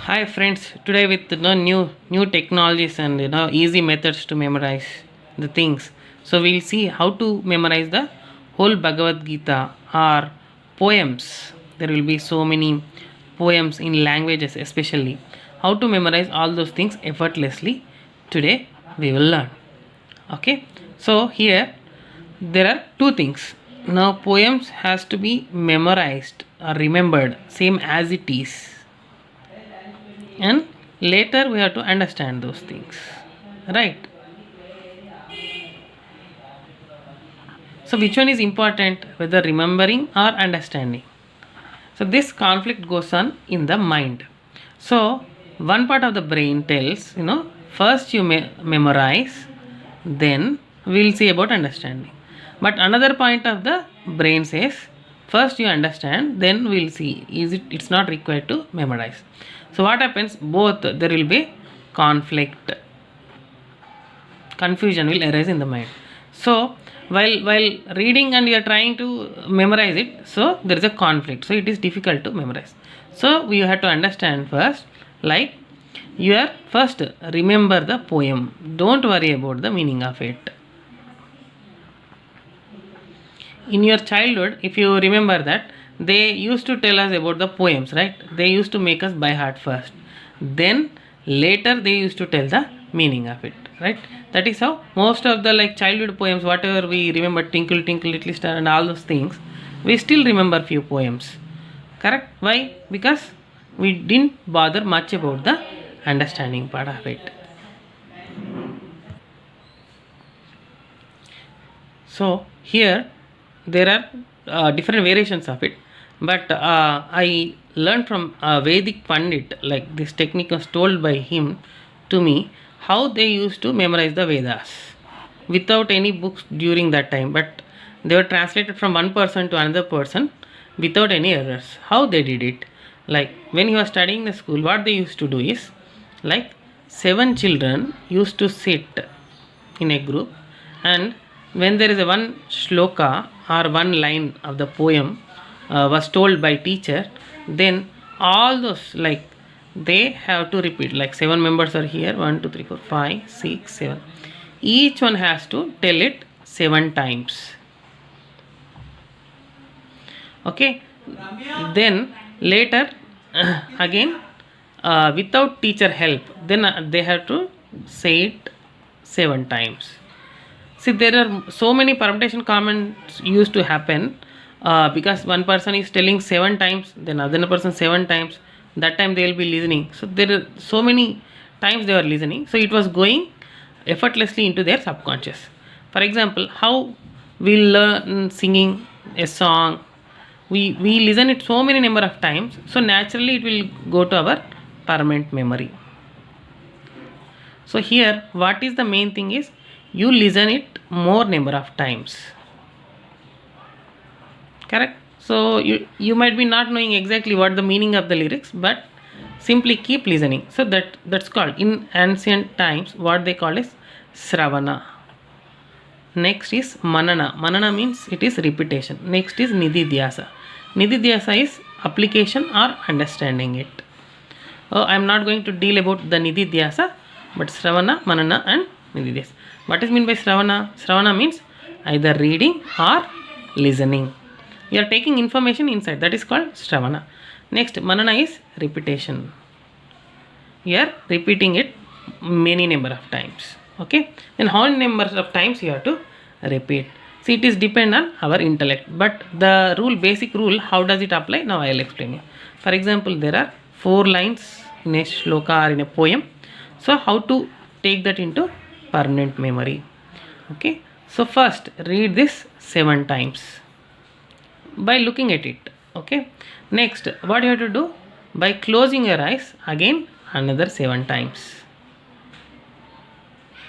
Hi friends, today with new technologies and easy methods to memorize the things. So we'll see how to memorize the whole Bhagavad Gita or poems. There will be so many poems in languages, especially how to memorize all those things effortlessly. Today we will learn. Okay, so here there are two things. Now poems has to be memorized or remembered same as it is, and later we have to understand those things, right? So which one is important, whether remembering or understanding? So this conflict goes on in the mind. So one part of the brain tells, first you memorize, then we'll see about understanding. But another point of the brain says, first you understand, then we'll see, it's not required to memorize. So what happens, both there will be conflict, confusion will arise in the mind. So while reading and you are trying to memorize it, so there is a conflict, so it is difficult to memorize. So we have to understand first, like, you are first remember the poem, don't worry about the meaning of it. In your childhood, if you remember that, they used to tell us about the poems, right? They used to make us by heart first, then later they used to tell the meaning of it, right? That is how most of the like childhood poems, whatever we remember, Twinkle Twinkle Little Star and all those things, we still remember few poems, correct? Why? Because we didn't bother much about the understanding part of it. So here there are different variations of it, but I learned from Vedic Pandit, like this technique was told by him to me, how they used to memorize the Vedas without any books during that time, but they were translated from one person to another person without any errors. How they did it, like when he was studying the school, what they used to do is, like, 7 children used to sit in a group, and when there is a one shloka or one line of the poem was told by teacher, then all those, like, they have to repeat, like 7 members are here, 1 2 3 4 5 6 7, each one has to tell it 7 times. Okay, then later again, without teacher help, then they have to say it 7 times. See, there are so many permutation comments used to happen, because one person is telling 7 times, then other person 7 times. That time they will be listening. So there are so many times they were listening. So it was going effortlessly into their subconscious. For example, how we learn singing a song, we listen it so many number of times. So naturally it will go to our permanent memory. So here what is the main thing is, you listen it more number of times, correct? So you might be not knowing exactly what the meaning of the lyrics, but simply keep listening. So that's called, in ancient times, what they call is Sravana. Next is Manana. Manana means it is repetition. Next is Nididhyasa. Nididhyasa is application or understanding it. I am not going to deal about the Nididhyasa, but Sravana, Manana and Nididhyasa. What is meant by Sravana? Sravana means either reading or listening. You are taking information inside, that is called Sravana. Next, Manana is repetition. You are repeating it many number of times. Okay, then how many numbers of times you have to repeat? See, it is depend on our intellect, but the rule, basic rule, how does it apply? Now I will explain you. For example, there are 4 lines in a shloka or in a poem. So how to take that into permanent memory? Okay, so first read this 7 times by looking at it. Okay, next what you have to do, by closing your eyes, again another 7 times.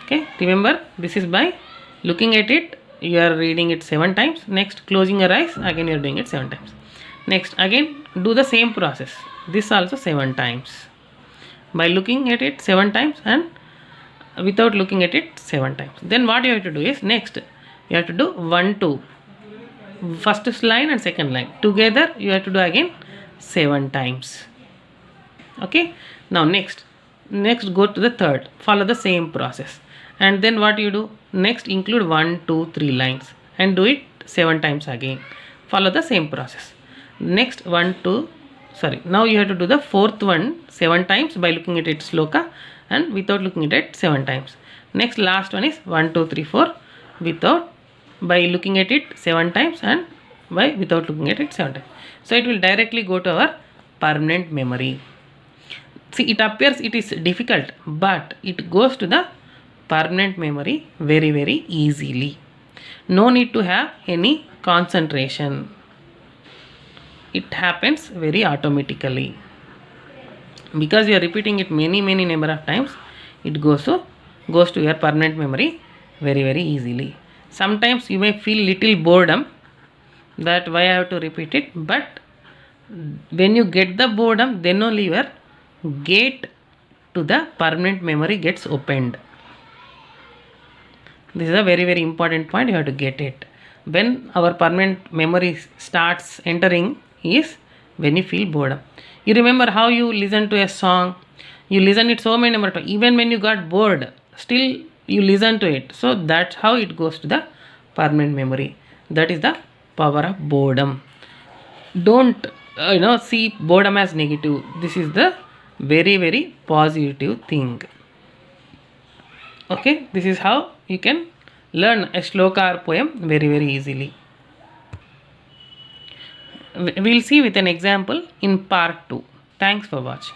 Okay, remember, this is by looking at it, you are reading it 7 times. Next, closing your eyes, again you are doing it 7 times. Next, again do the same process, this also 7 times, by looking at it 7 times and without looking at it 7 times. Then what you have to do is, next you have to do 1 2, first line and second line together, you have to do again 7 times. Okay, now next go to the third, follow the same process, and then what you do next, include 1 2 3 lines and do it 7 times again. Follow the same process. Next 1 2, sorry, now you have to do the fourth one 7 times by looking at its sloka and without looking at it 7 times. Next last one is 1 2 3 4 without, by looking at it 7 times and by without looking at it 7 times. So it will directly go to our permanent memory. See, it appears it is difficult, but it goes to the permanent memory very very easily. No need to have any concentration. It happens very automatically because you are repeating it many number of times. It goes to your permanent memory very very easily. Sometimes you may feel little boredom that why I have to repeat it, but when you get the boredom, then only your gate to the permanent memory gets opened. This is a very very important point, you have to get it. When our permanent memory starts entering is when you feel boredom. You remember how you listen to a song, you listen it so many number of times, even when you got bored still you listen to it. So that's how it goes to the permanent memory. That is the power of boredom. Don't see boredom as negative. This is the very very positive thing. Okay, this is how you can learn a shloka or poem very very easily. We'll see with an example in part 2. Thanks for watching.